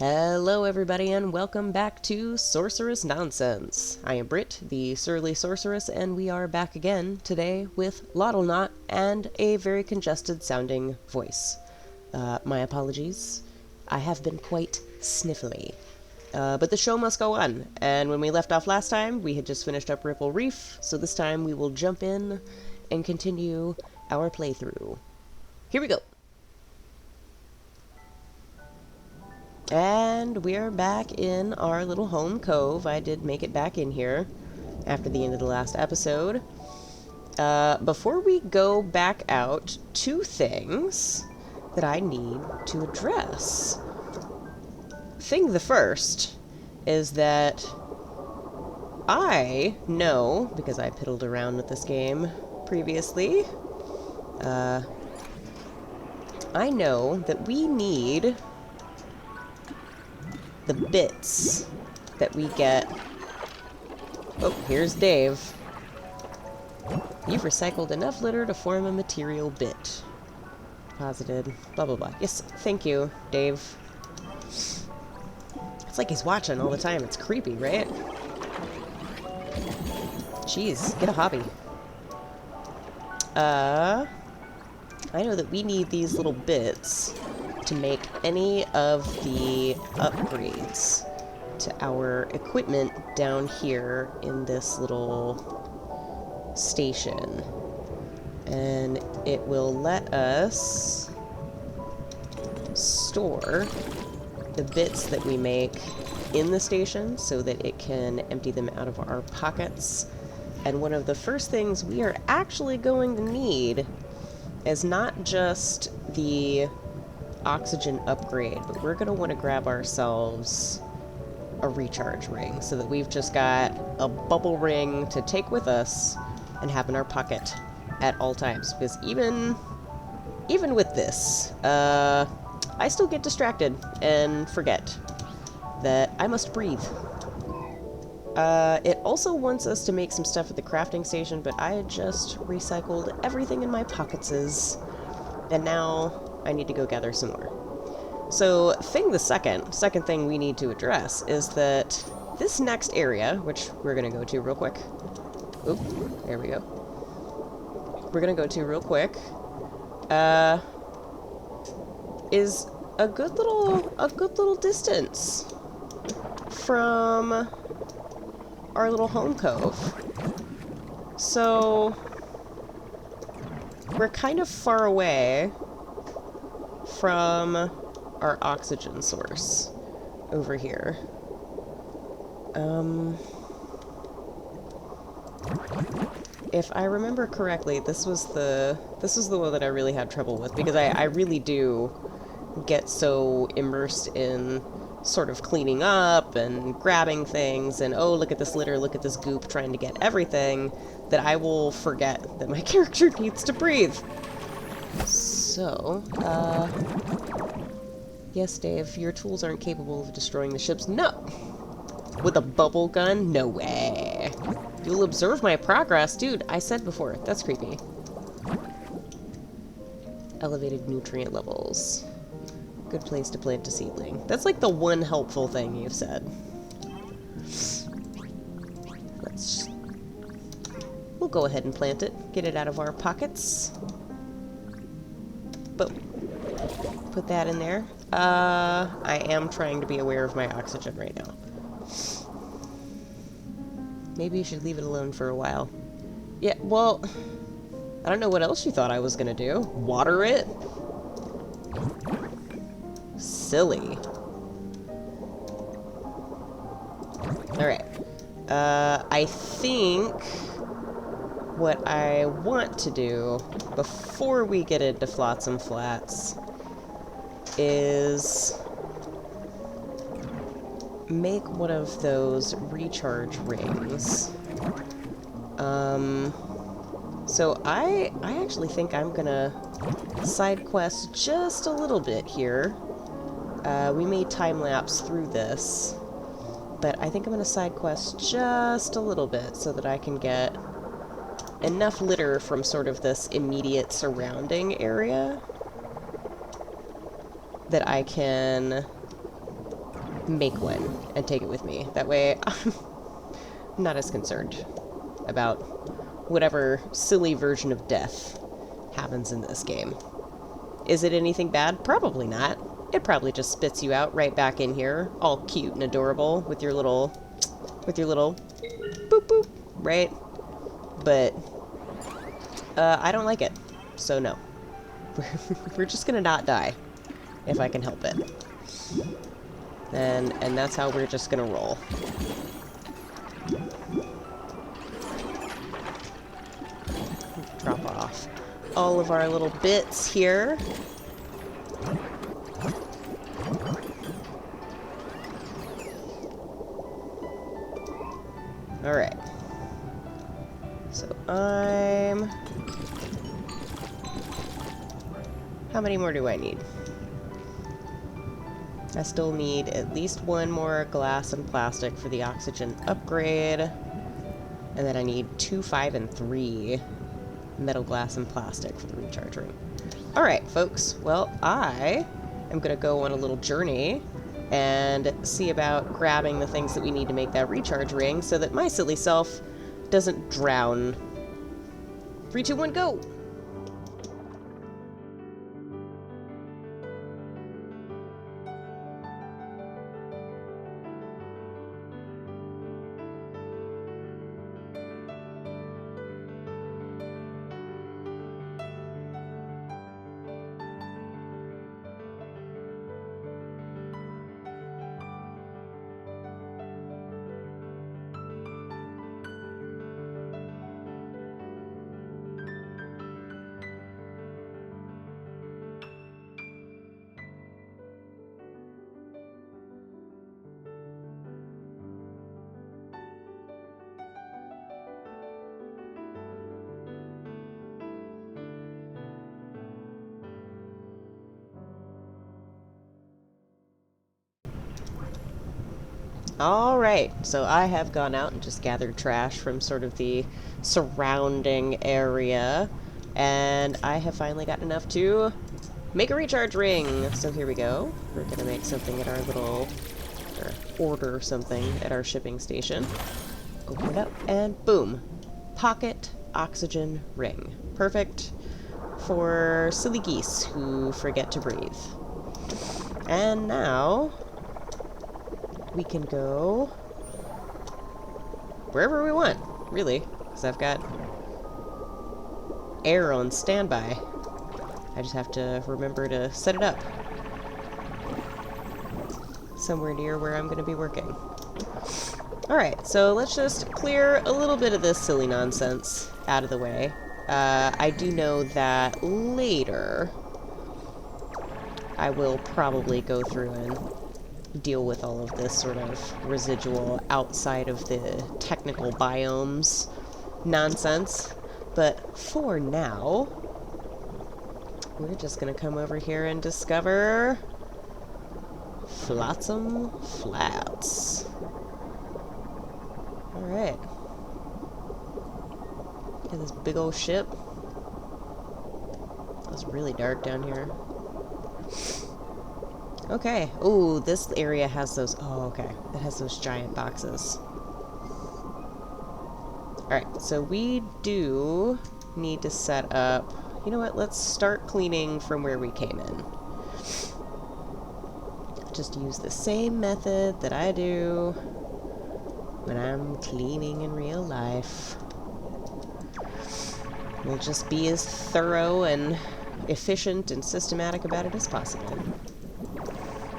Hello everybody and welcome back to Sorceress Nonsense. I am Britt, the Surly Sorceress, and we are back again today with Loddlenaut and a very congested sounding voice. My apologies. I have been quite sniffly. But the show must go on, and when we left off last time, we had just finished up Ripple Reef, so this time we will jump in and continue our playthrough. Here we go! And we're back in our little home cove. I did make it back in here after the end of the last episode. Before we go back out, two things that I need to address. Thing the first is that I know, because I piddled around with this game previously, I know that we need the bits that we get. Oh, here's Dave. You've recycled enough litter to form a material bit. Deposited. Blah, blah, blah. Yes, thank you, Dave. It's like he's watching all the time. It's creepy, right? Jeez, get a hobby. I know that we need these little bits to make any of the upgrades to our equipment down here in this little station. And it will let us store the bits that we make in the station so that it can empty them out of our pockets. And one of the first things we are actually going to need is not just the oxygen upgrade, but we're going to want to grab ourselves a recharge ring so that we've just got a bubble ring to take with us and have in our pocket at all times. Because even with this, I still get distracted and forget that I must breathe. It also wants us to make some stuff at the crafting station, but I had just recycled everything in my pocketses, and now I need to go gather some more. So, the second thing we need to address is that this next area, which we're gonna go to real quick. Oop, there we go. We're gonna go to real quick. Is a good little distance from our little home cove. So we're kind of far away from our oxygen source over here. If I remember correctly, this was the one that I really had trouble with, because I really do get so immersed in sort of cleaning up and grabbing things and, oh, look at this litter, look at this goop, trying to get everything, that I will forget that my character needs to breathe. So, yes, Dave, your tools aren't capable of destroying the ships. No! With a bubble gun? No way. You'll observe my progress. Dude, I said before, that's creepy. Elevated nutrient levels. Good place to plant a seedling. That's like the one helpful thing you've said. We'll go ahead and plant it. Get it out of our pockets. But put that in there. I am trying to be aware of my oxygen right now. Maybe you should leave it alone for a while. Yeah, well, I don't know what else you thought I was gonna do. Water it? Silly. Alright. I think what I want to do before we get into Flotsam Flats is make one of those recharge rings. So I actually think I'm gonna side quest just a little bit here. We may time-lapse through this, but I think I'm gonna side quest just a little bit so that I can get enough litter from sort of this immediate surrounding area that I can make one and take it with me. That way I'm not as concerned about whatever silly version of death happens in this game. Is it anything bad? Probably not. It probably just spits you out right back in here, all cute and adorable with your little boop boop, right? But I don't like it, so no. We're just gonna not die if I can help it. And that's how we're just gonna roll. Drop off all of our little bits here. Alright. So how many more do I need? I still need at least one more glass and plastic for the oxygen upgrade. And then I need 2, 5, and 3 metal, glass, and plastic for the recharge ring. Alright, folks. Well, I am going to go on a little journey and see about grabbing the things that we need to make that recharge ring so that my silly self doesn't drown. 3, 2, 1, go! Alright, so I have gone out and just gathered trash from sort of the surrounding area, and I have finally got enough to make a recharge ring. So here we go. We're gonna make something at our little, or order something at our shipping station. Open it up, and boom. Pocket oxygen ring. Perfect for silly geese who forget to breathe. And now we can go wherever we want, really, because I've got air on standby. I just have to remember to set it up somewhere near where I'm going to be working. Alright, so let's just clear a little bit of this silly nonsense out of the way. I do know that later I will probably go through and deal with all of this sort of residual outside of the technical biomes nonsense. But for now, we're just gonna come over here and discover Flotsam Flats. Alright. Got this big old ship. It's really dark down here. Okay. Ooh, this area has those... Oh, okay. It has those giant boxes. Alright, so we do need to set up... You know what? Let's start cleaning from where we came in. Just use the same method that I do when I'm cleaning in real life. We'll just be as thorough and efficient and systematic about it as possible.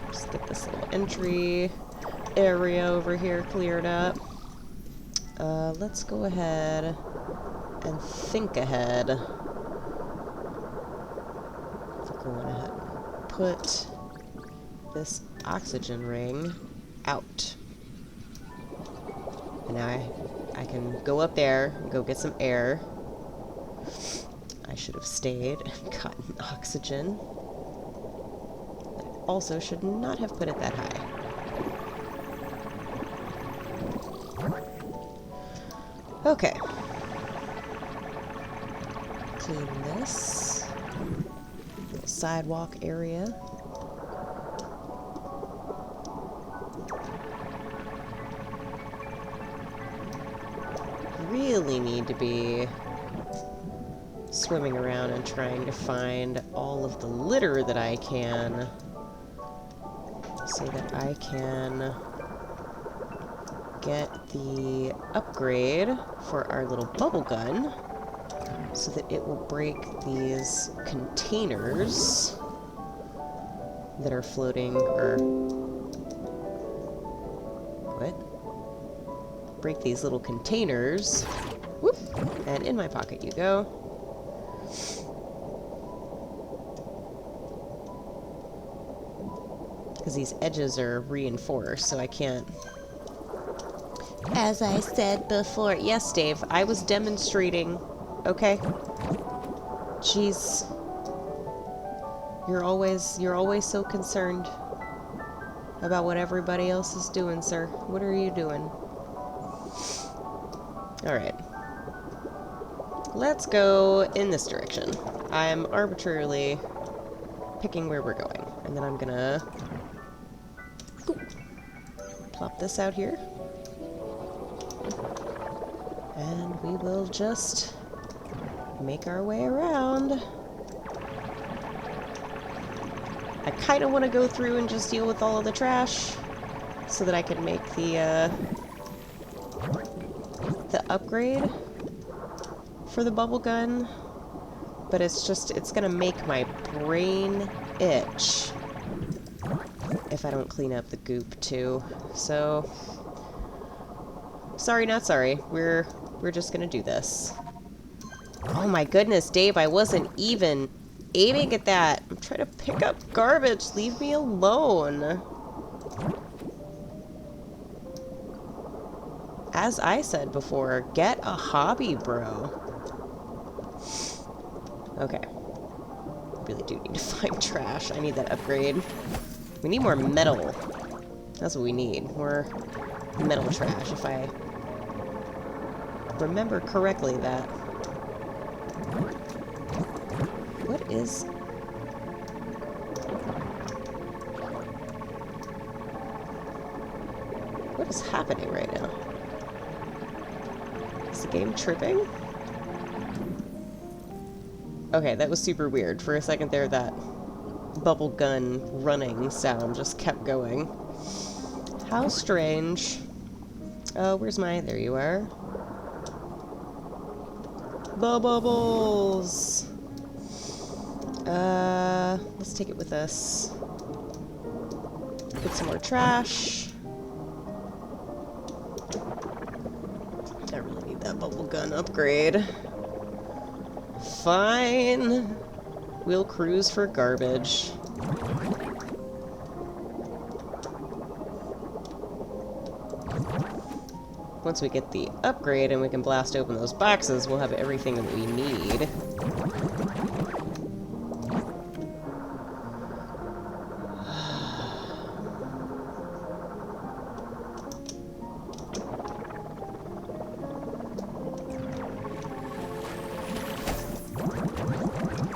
Just get this little entry area over here cleared up. Let's go ahead and think ahead. We're going ahead and put this oxygen ring out. And now I can go up there and go get some air. I should have stayed and gotten oxygen. I also should not have put it that high. Okay. Clean this. Little sidewalk area. really need to be swimming around and trying to find all of the litter that I can so that I can get the upgrade for our little bubble gun so that it will break these containers that are floating, or what? Break these little containers. Whoop! And in my pocket you go. Because these edges are reinforced, so I can't... As I said before... Yes, Dave, I was demonstrating. Okay? Jeez. You're always so concerned about what everybody else is doing, sir. What are you doing? Alright. Let's go in this direction. I'm arbitrarily picking where we're going. And then I'm gonna plop this out here. And we will just make our way around. I kind of want to go through and just deal with all of the trash so that I can make the upgrade for the bubble gun, but it's gonna make my brain itch if I don't clean up the goop too. So sorry, not sorry. We're just gonna do this. Oh my goodness, Dave, I wasn't even aiming at that. I'm trying to pick up garbage. Leave me alone. As I said before, get a hobby, bro. Okay. Really do need to find trash. I need that upgrade. We need more metal. That's what we need. More metal trash, if I remember correctly that. What is... What is happening right now? Is the game tripping? Okay, that was super weird. For a second there, that bubble gun running sound just kept going. How strange. Oh, where's my... There you are. The bubbles! Let's take it with us. Get some more trash. I really need that bubble gun upgrade. Fine. We'll cruise for garbage. Once we get the upgrade and we can blast open those boxes, we'll have everything that we need.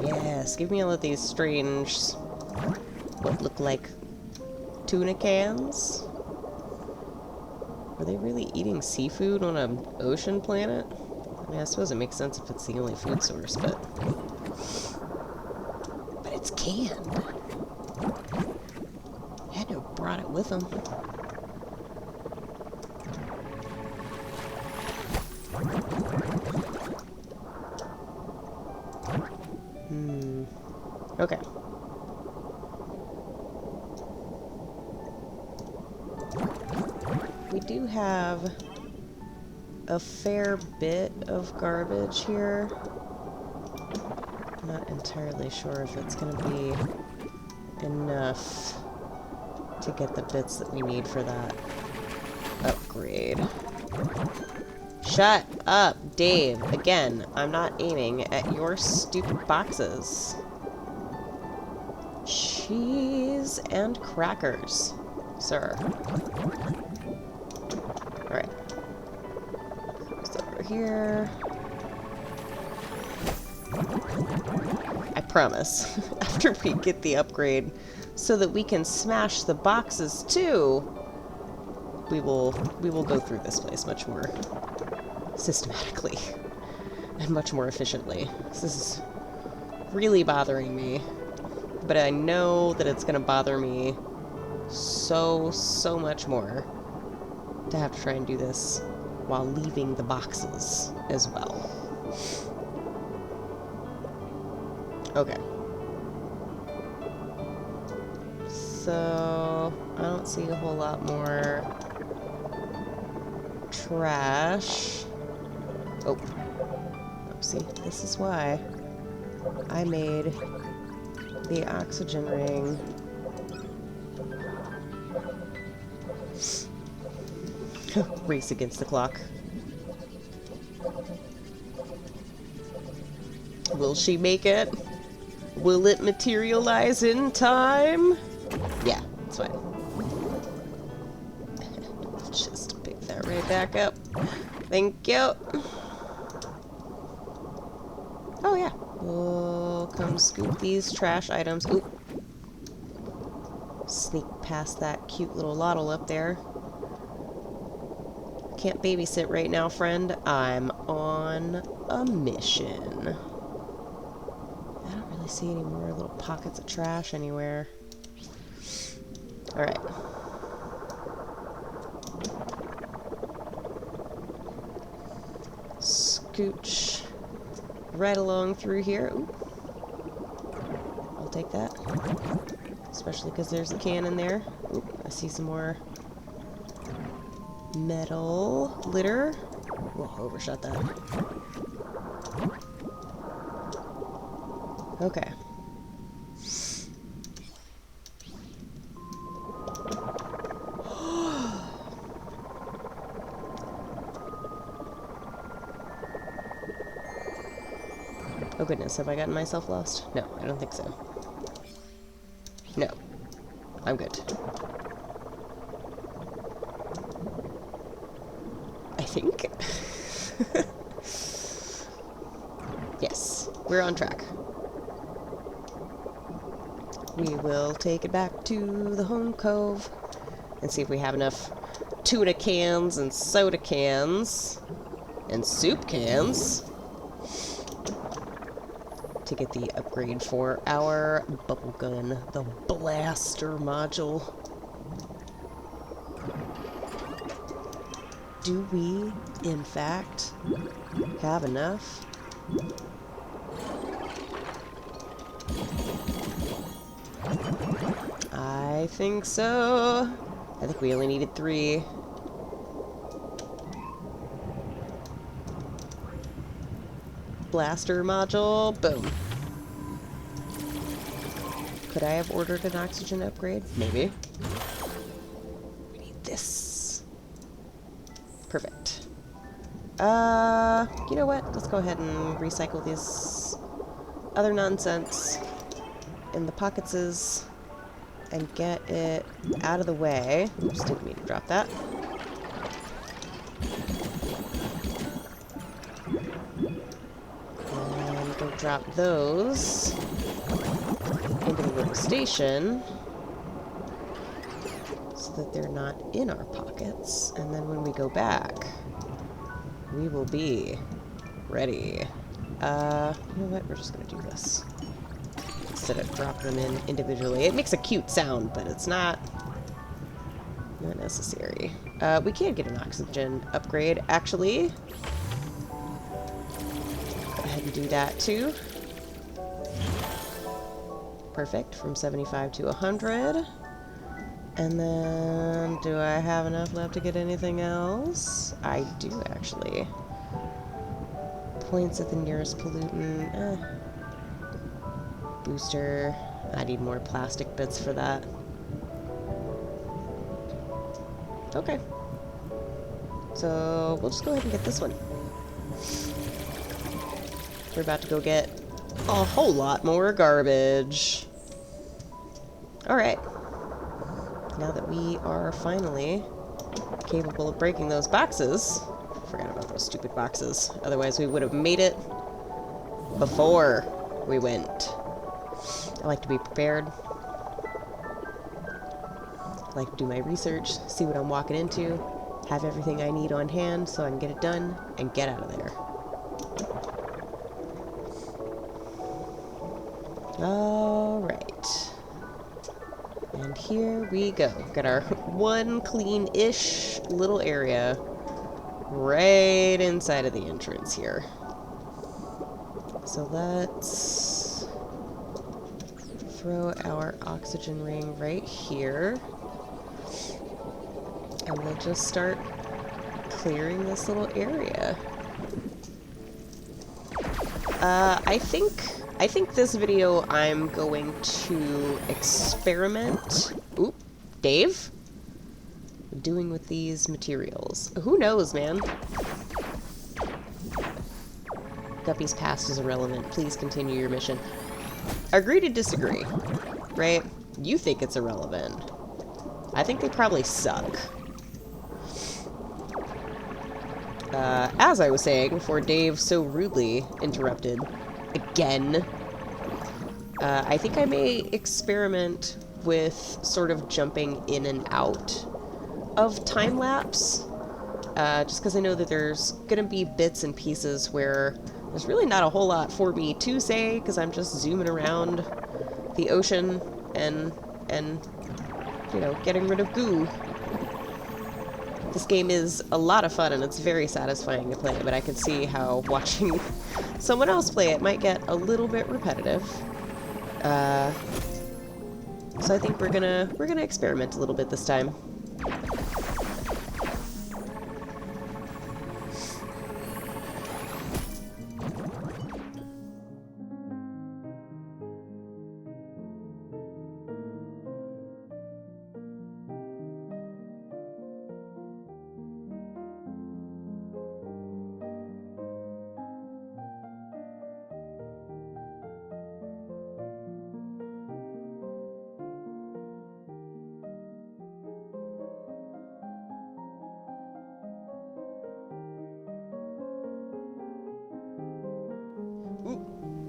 Yes, give me all of these strange, what look like tuna cans. Are they really eating seafood on an ocean planet? I mean, I suppose it makes sense if it's the only food source, but it's canned. I had to have brought it with them. Okay. We do have a fair bit of garbage here. I'm not entirely sure if it's going to be enough to get the bits that we need for that upgrade. Shut up, Dave. Again, I'm not aiming at your stupid boxes. Cheese and crackers, sir. Alright. It's over here. I promise, after we get the upgrade so that we can smash the boxes too, we will go through this place much more systematically and much more efficiently. This is really bothering me, but I know that it's gonna bother me so much more to have to try and do this while leaving the boxes as well. Okay. So, I don't see a whole lot more trash. Oh. See, this is why I made the oxygen ring. Race against the clock. Will she make it? Will it materialize in time? Yeah, it's fine. Just pick that right back up. Thank you. Oh yeah, we'll come scoop these trash items. Oop. Sneak past that cute little Loddle up there. Can't babysit right now, friend. I'm on a mission. I don't really see any more little pockets of trash anywhere. Alright. Scooch right along through here. Ooh. I'll take that. Especially because there's a can in there. Ooh, I see some more metal litter. Whoa, overshot that. Okay. Oh goodness, have I gotten myself lost? No, I don't think so. No. I'm good. I think. Yes, we're on track. We will take it back to the home cove and see if we have enough tuna cans and soda cans and soup cans to get the upgrade for our bubble gun, the blaster module. Do we, in fact, have enough? I think so. I think we only needed 3. Blaster module, boom. Could I have ordered an oxygen upgrade? Maybe. We need this. Perfect. You know what? Let's go ahead and recycle this other nonsense in the pocketses and get it out of the way. Oops, didn't mean to drop that. And go drop those into the little station so that they're not in our pockets. And then when we go back, we will be ready. You know what? We're just gonna do this instead of drop them in individually. It makes a cute sound, but it's not necessary. We can get an oxygen upgrade, actually. Go ahead and do that too. Perfect, from 75 to 100. And then, do I have enough left to get anything else? I do, actually. Points at the nearest pollutant. Booster. I need more plastic bits for that. Okay. So, we'll just go ahead and get this one. We're about to go get a whole lot more garbage. Alright. Now that we are finally capable of breaking those boxes, forgot about those stupid boxes, otherwise we would have made it before we went. I like to be prepared. I like to do my research, see what I'm walking into, have everything I need on hand so I can get it done and get out of there. Alright. And here we go. Got our one clean-ish little area right inside of the entrance here. So let's throw our oxygen ring right here. And we'll just start clearing this little area. I think this video I'm going to experiment. Oop, Dave? Doing with these materials. Who knows, man? Guppy's past is irrelevant. Please continue your mission. Agree to disagree, right? You think it's irrelevant. I think they probably suck. As I was saying, before Dave so rudely interrupted again, I think I may experiment with sort of jumping in and out of time-lapse, just because I know that there's gonna be bits and pieces where there's really not a whole lot for me to say, because I'm just zooming around the ocean and you know, getting rid of goo. This game is a lot of fun and it's very satisfying to play, but I could see how watching someone else play it might get a little bit repetitive. So I think we're gonna experiment a little bit this time.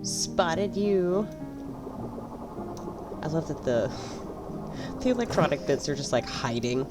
Spotted you. I love that the electronic bits are just like hiding.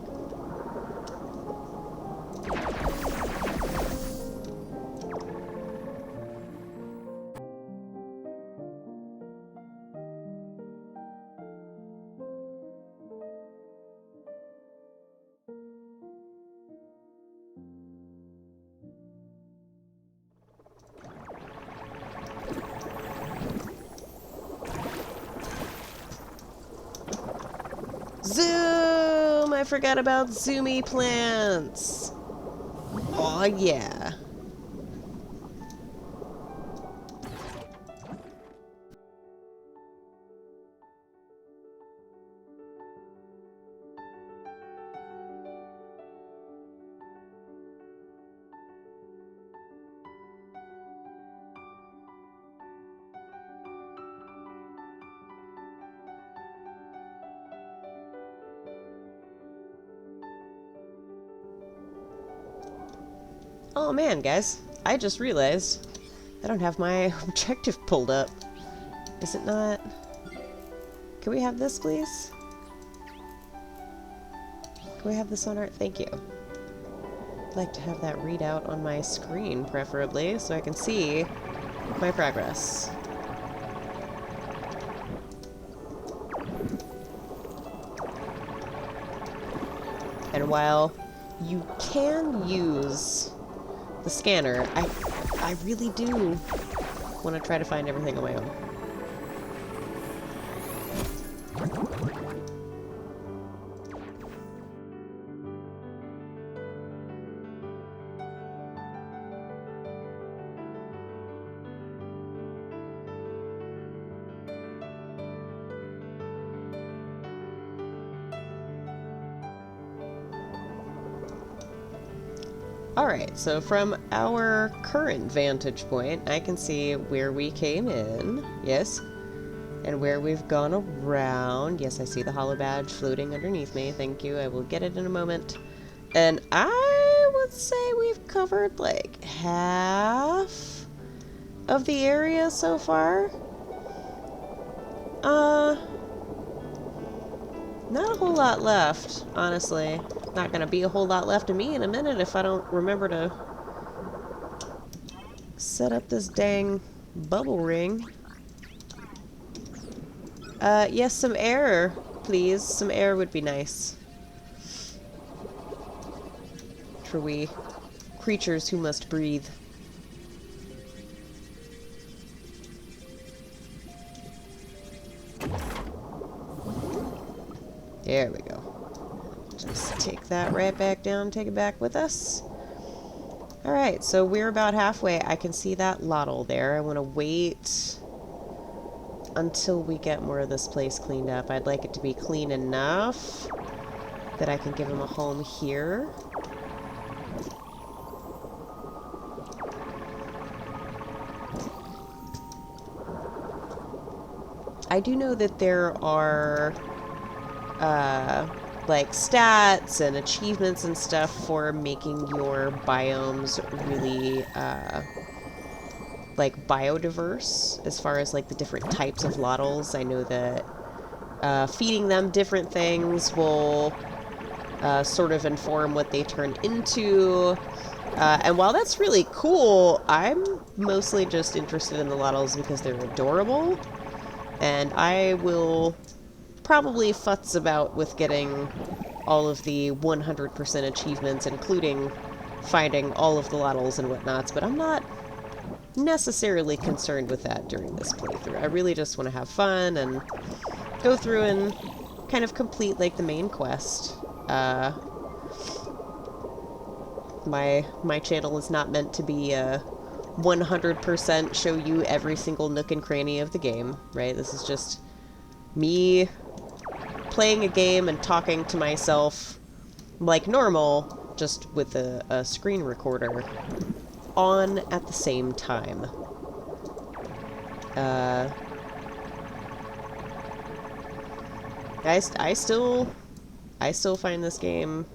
Zoom! I forgot about zoomy plants! Aw, yeah. Oh man, guys, I just realized I don't have my objective pulled up. Is it not? Can we have this, please? Can we have this on our... Thank you. I'd like to have that readout on my screen, preferably, so I can see my progress. And while you can use the scanner, I really do want to try to find everything on my own. Alright, so from our current vantage point, I can see where we came in, yes, and where we've gone around. Yes, I see the hollow badge floating underneath me, thank you, I will get it in a moment. And I would say we've covered like half of the area so far. Not a whole lot left, honestly. Not gonna be a whole lot left of me in a minute if I don't remember to set up this dang bubble ring. Yes, some air, please. Some air would be nice. For we creatures who must breathe. There we go. Just take that right back down, take it back with us. Alright, so we're about halfway. I can see that Loddle there. I want to wait until we get more of this place cleaned up. I'd like it to be clean enough that I can give him a home here. I do know that there are like stats and achievements and stuff for making your biomes really like biodiverse as far as like the different types of Loddles. I know that feeding them different things will sort of inform what they turn into. And while that's really cool, I'm mostly just interested in the Loddles because they're adorable. And I will probably futz about with getting all of the 100% achievements, including finding all of the Loddles and whatnots, but I'm not necessarily concerned with that during this playthrough. I really just want to have fun and go through and kind of complete, like, the main quest. My channel is not meant to be 100% show you every single nook and cranny of the game, right? This is just me playing a game and talking to myself like normal, just with a screen recorder on at the same time. I still find this game...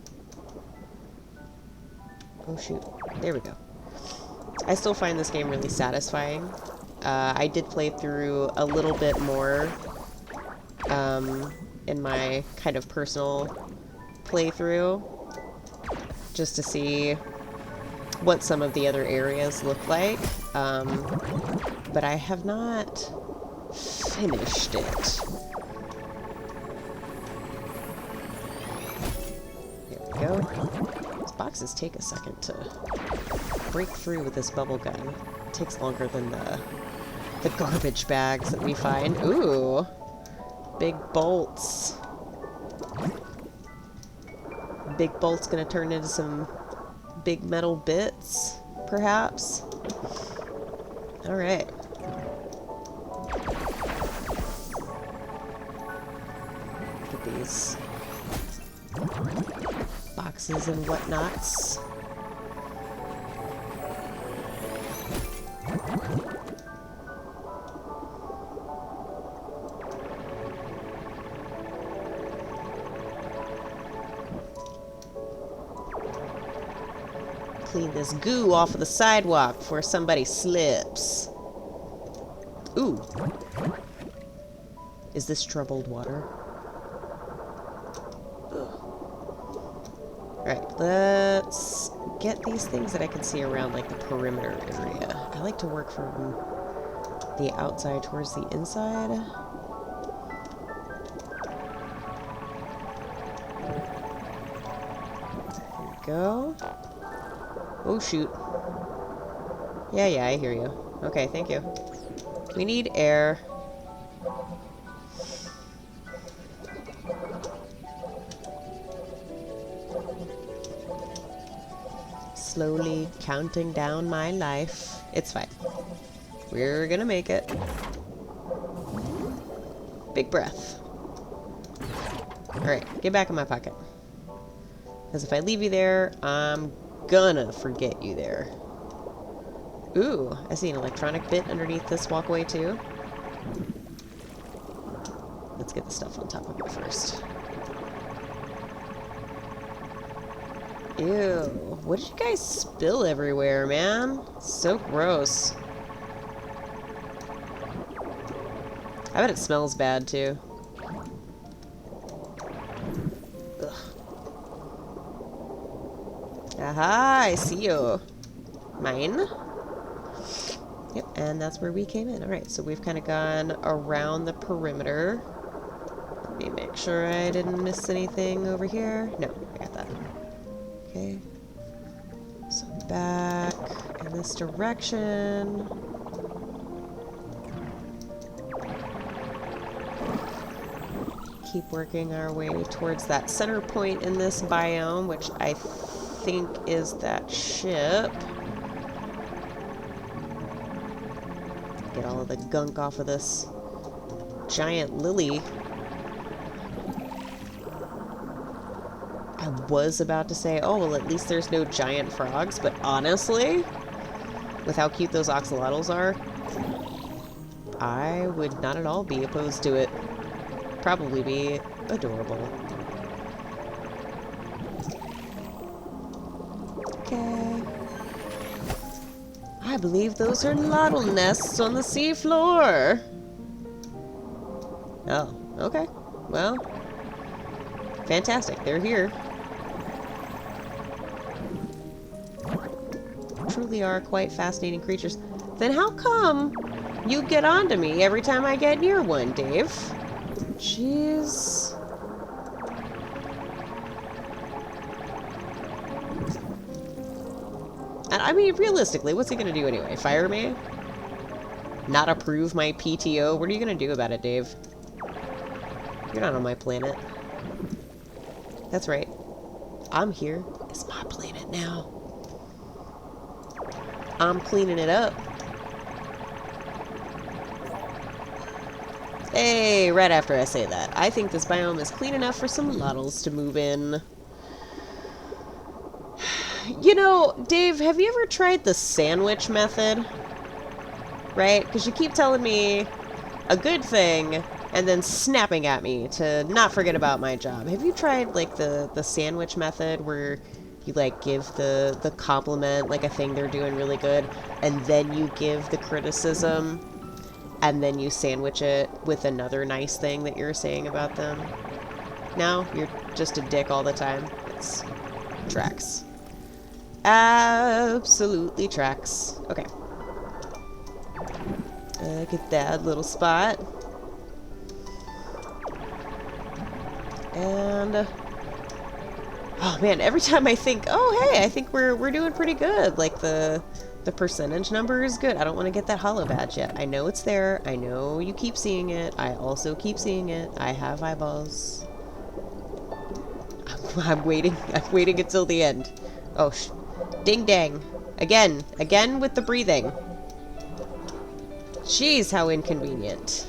Oh shoot, there we go. I still find this game really satisfying. I did play through a little bit more in my kind of personal playthrough, just to see what some of the other areas look like, but I have not finished it. There we go. These boxes take a second to break through with this bubble gun. It takes longer than the garbage bags that we find. Ooh! Big bolts. Big bolt's gonna turn into some big metal bits, perhaps? Alright. Get these boxes and whatnots. Clean this goo off of the sidewalk before somebody slips. Ooh. Is this troubled water? Alright, let's get these things that I can see around, like, the perimeter area. I like to work from the outside towards the inside. There we go. Oh, shoot. Yeah, I hear you. Okay, thank you. We need air. Slowly counting down my life. It's fine. We're gonna make it. Big breath. Alright, get back in my pocket. Because if I leave you there, I'm gonna forget you there. Ooh, I see an electronic bit underneath this walkway too. Let's get the stuff on top of it first. Ew, what did you guys spill everywhere, man? So gross. I bet it smells bad too. Aha, I see you. Mine. Yep, and that's where we came in. Alright, so we've kind of gone around the perimeter. Let me make sure I didn't miss anything over here. No, I got that. Okay. So back in this direction. Keep working our way towards that center point in this biome, which I think is that ship. Get all of the gunk off of this giant lily. I was about to say, oh, well, at least there's no giant frogs, but honestly, with how cute those axolotls are, I would not at all be opposed to it. Probably be adorable. Okay. I believe those are Loddle nests on the seafloor. Oh, okay. Well, fantastic. They're here. Truly are quite fascinating creatures. Then how come you get onto me every time I get near one, Dave? Jeez. And I mean, realistically, what's he gonna do anyway? Fire me? Not approve my PTO? What are you gonna do about it, Dave? You're not on my planet. That's right. I'm here. It's my planet now. I'm cleaning it up. Hey, right after I say that, I think this biome is clean enough for some Loddles to move in. You know, Dave, have you ever tried the sandwich method? Right? Because you keep telling me a good thing and then snapping at me to not forget about my job. Have you tried, like, the sandwich method where you, like, give the compliment, like, a thing they're doing really good, and then you give the criticism, and then you sandwich it with another nice thing that you're saying about them? No? You're just a dick all the time? It's tracks. Absolutely tracks. Okay. Get that little spot. And oh man, every time I think, oh hey, I think we're doing pretty good. Like the percentage number is good. I don't want to get that hollow badge yet. I know it's there. I know you keep seeing it. I also keep seeing it. I have eyeballs. I'm waiting. I'm waiting until the end. Oh, ding dang. Again with the breathing. Jeez, how inconvenient.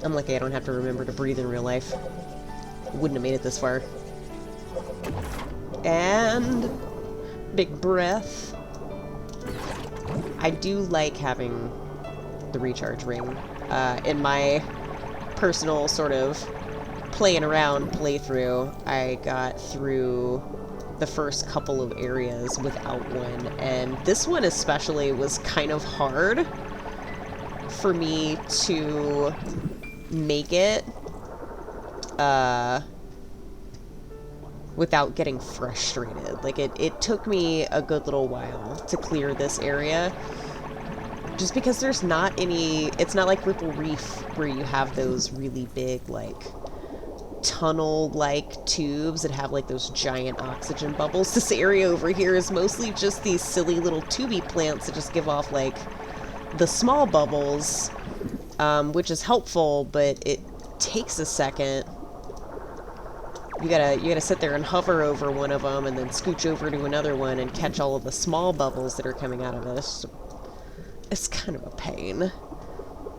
I'm lucky I don't have to remember to breathe in real life. Wouldn't have made it this far. And big breath. I do like having the recharge ring. In my personal sort of playing around playthrough, I got through the first couple of areas without one, and this one especially was kind of hard for me to make it without getting frustrated. Like it took me a good little while to clear this area, just because there's not any, it's not like Ripple Reef where you have those really big like tunnel-like tubes that have like those giant oxygen bubbles. This area over here is mostly just these silly little tubey plants that just give off like the small bubbles, which is helpful, but it takes a second. You gotta sit there and hover over one of them and then scooch over to another one and catch all of the small bubbles that are coming out of this. It's kind of a pain.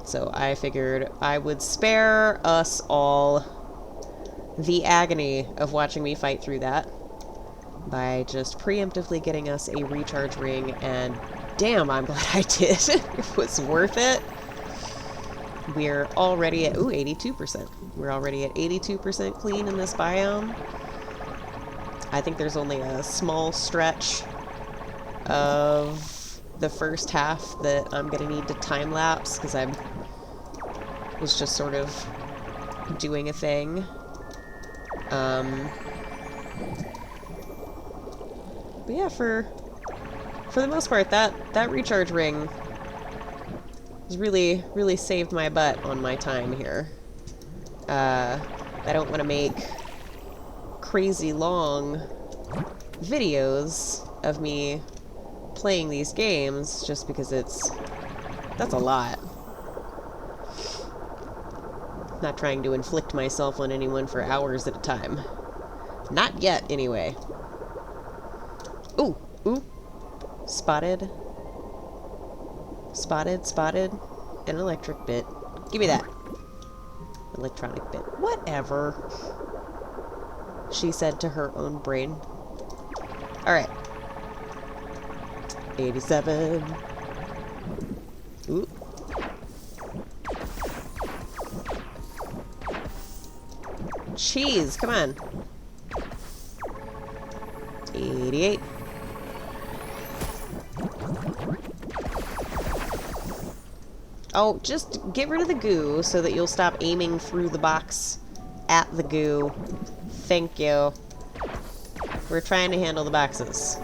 So I figured I would spare us all the agony of watching me fight through that by just preemptively getting us a recharge ring, and damn, I'm glad I did. It was worth it. We're already at, ooh, 82%. We're already at 82% clean in this biome. I think there's only a small stretch of the first half that I'm gonna need to time lapse because I was just sort of doing a thing. But yeah, for the most part, that recharge ring has really saved my butt on my time here. I don't want to make crazy long videos of me playing these games just because that's a lot. Not trying to inflict myself on anyone for hours at a time. Not yet, anyway. Ooh, ooh. Spotted. Spotted. An electric bit. Give me that. Electronic bit. Whatever. She said to her own brain. Alright. 87. Ooh. Cheese, come on. 88. Oh, just get rid of the goo so that you'll stop aiming through the box at the goo. Thank you. We're trying to handle the boxes.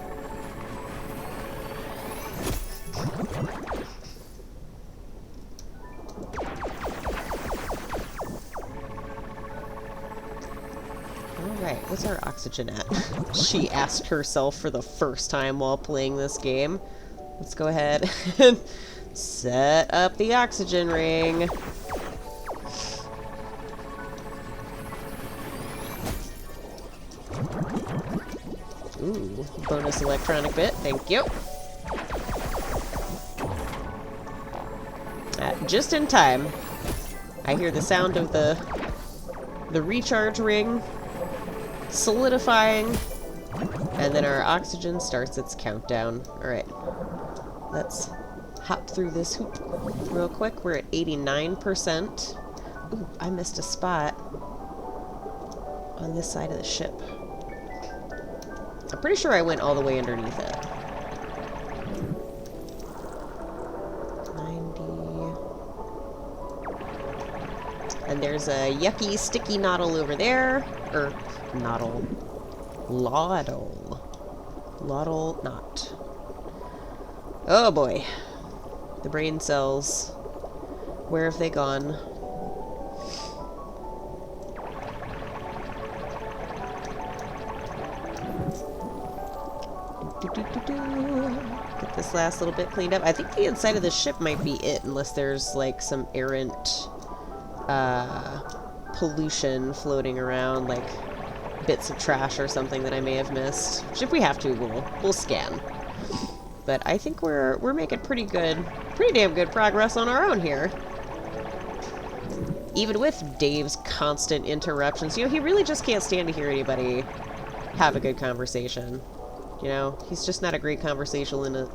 Alright, what's our oxygen at? She asked herself for the first time while playing this game. Let's go ahead and set up the oxygen ring. Ooh, bonus electronic bit, thank you. Just in time. I hear the sound of the recharge ring solidifying, and then our oxygen starts its countdown. Alright, let's hop through this hoop real quick. We're at 89%. Ooh, I missed a spot on this side of the ship. I'm pretty sure I went all the way underneath it. 90. And there's a yucky, sticky noddle over there. Or, noddle. Loddlenaut. Oh boy. The brain cells. Where have they gone? Get this last little bit cleaned up. I think the inside of the ship might be it, unless there's like some errant pollution floating around, like bits of trash or something that I may have missed. Which if we have to, we'll scan. But I think we're making pretty damn good progress on our own here. Even with Dave's constant interruptions, you know, he really just can't stand to hear anybody have a good conversation. You know, he's just not a great conversationalist.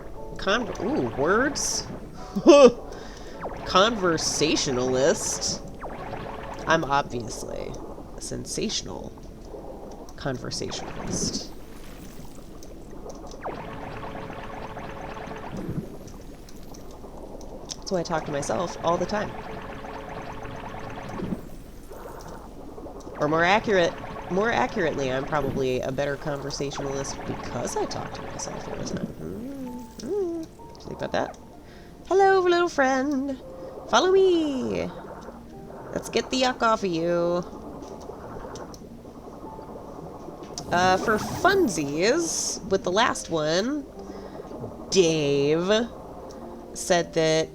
Ooh, words? Conversationalist. I'm obviously a sensational conversationalist. That's why I talk to myself all the time. Or more accurately, I'm probably a better conversationalist because I talk to myself all the time. Did you think about that? Hello, little friend. Follow me. Let's get the yuck off of you. For funsies, with the last one, Dave said that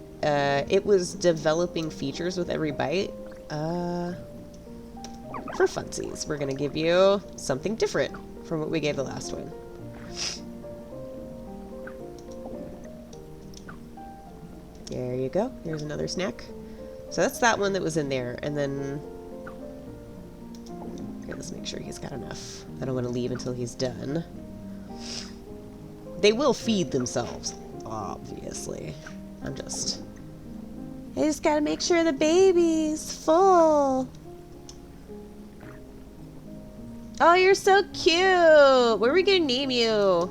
it was developing features with every bite. For funsies, we're gonna give you something different from what we gave the last one. There you go. Here's another snack. So that's that one that was in there, and then... Okay, let's make sure he's got enough. I don't want to leave until he's done. They will feed themselves, obviously. I just gotta make sure the baby's full. Oh, you're so cute! What are we gonna name you?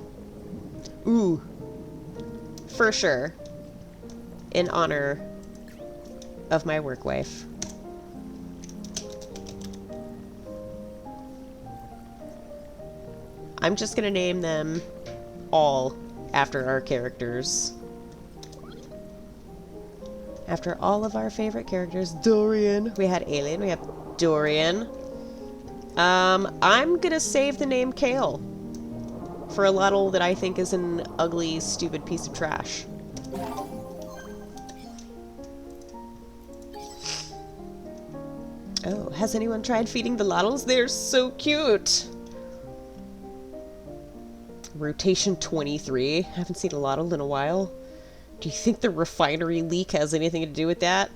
Ooh. For sure. In honor of my work wife. I'm just gonna name them all after our characters. After all of our favorite characters. Dorian. We had Alien. We have Dorian. I'm gonna save the name Kale for a Loddle that I think is an ugly, stupid piece of trash. Oh, has anyone tried feeding the Loddles? They're so cute! Rotation 23. Haven't seen a Loddle in a while. Do you think the refinery leak has anything to do with that?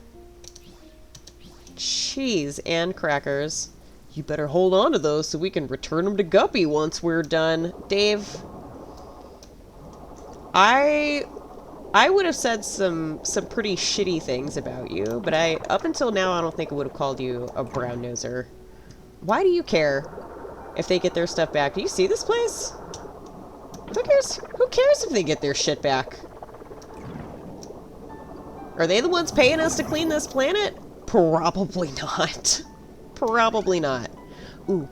Cheese and crackers. You better hold on to those so we can return them to Guppy once we're done. Dave, I would have said some pretty shitty things about you, but up until now I don't think I would have called you a brown noser. Why do you care if they get their stuff back? Do you see this place? Who cares? Who cares if they get their shit back? Are they the ones paying us to clean this planet? Probably not. Probably not. Ooh.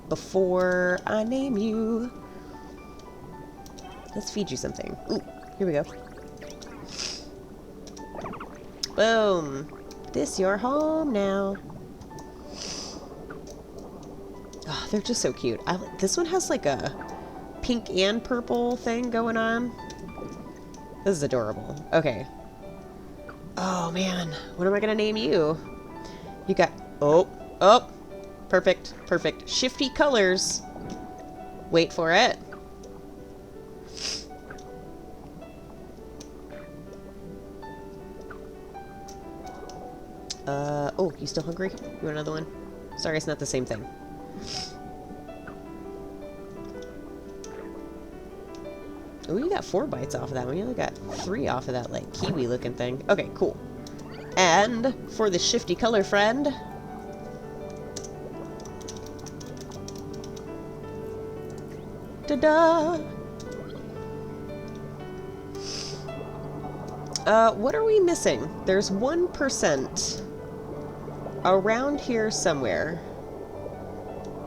Before I name you, let's feed you something. Ooh, here we go. Boom. This your home now. Oh, they're just so cute. This one has like a pink and purple thing going on. This is adorable. Okay. Oh man, what am I gonna name you? You got, oh, perfect, perfect. Shifty colors. Wait for it. Oh, you still hungry? You want another one? Sorry, it's not the same thing. Oh, you got 4 bites off of that one. You only got 3 off of that, like, kiwi-looking thing. Okay, cool. And for the shifty color friend, ta-da! What are we missing? There's 1% around here somewhere.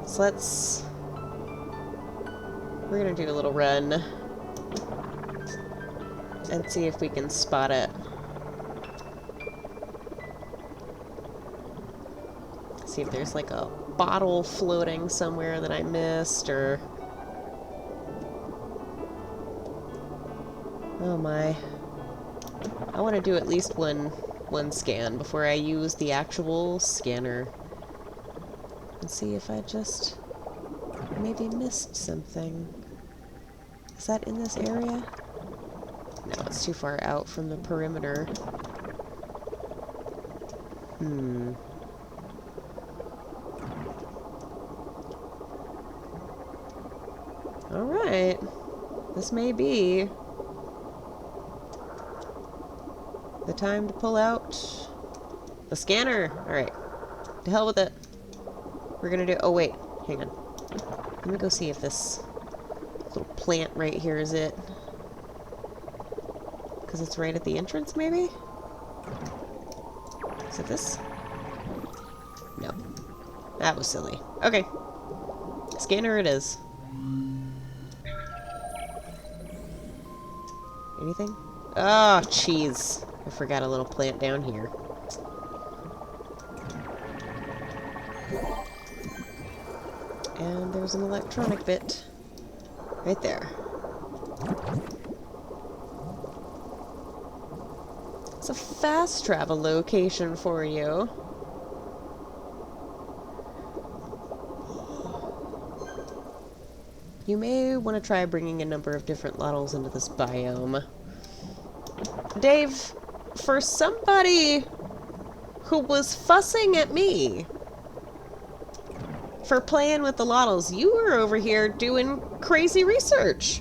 So we're gonna do a little run and see if we can spot it. See if there's like a bottle floating somewhere that I missed, or... Oh my. I want to do at least one scan before I use the actual scanner. And see if I just maybe missed something. Is that in this area? No, it's too far out from the perimeter. Hmm. Alright. This may be the time to pull out the scanner. Alright. To hell with it. We're gonna do... Oh, wait. Hang on. Let me go see if this little plant right here is it. Because it's right at the entrance, maybe? Is it this? No. That was silly. Okay. Scanner it is. Anything? Oh, jeez. I forgot a little plant down here. And there's an electronic bit right there. It's a fast travel location for you. You may want to try bringing a number of different Loddles into this biome. Dave, for somebody who was fussing at me for playing with the Loddles, you were over here doing crazy research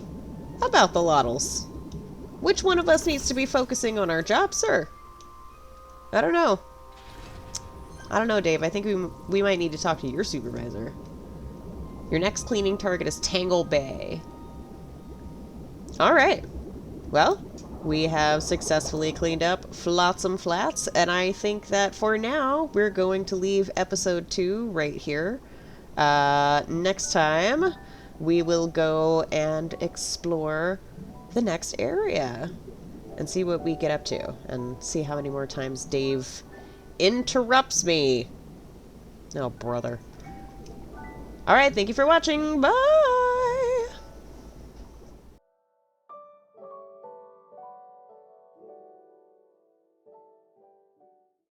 about the Loddles. Which one of us needs to be focusing on our job, sir? I don't know. I don't know, Dave. I think we might need to talk to your supervisor. Your next cleaning target is Tangle Bay. Alright. Well, we have successfully cleaned up Flotsam Flats, and I think that for now, we're going to leave episode 2 right here. Next time, we will go and explore the next area and see what we get up to and see how many more times Dave interrupts me. Oh, brother. All right, thank you for watching. Bye!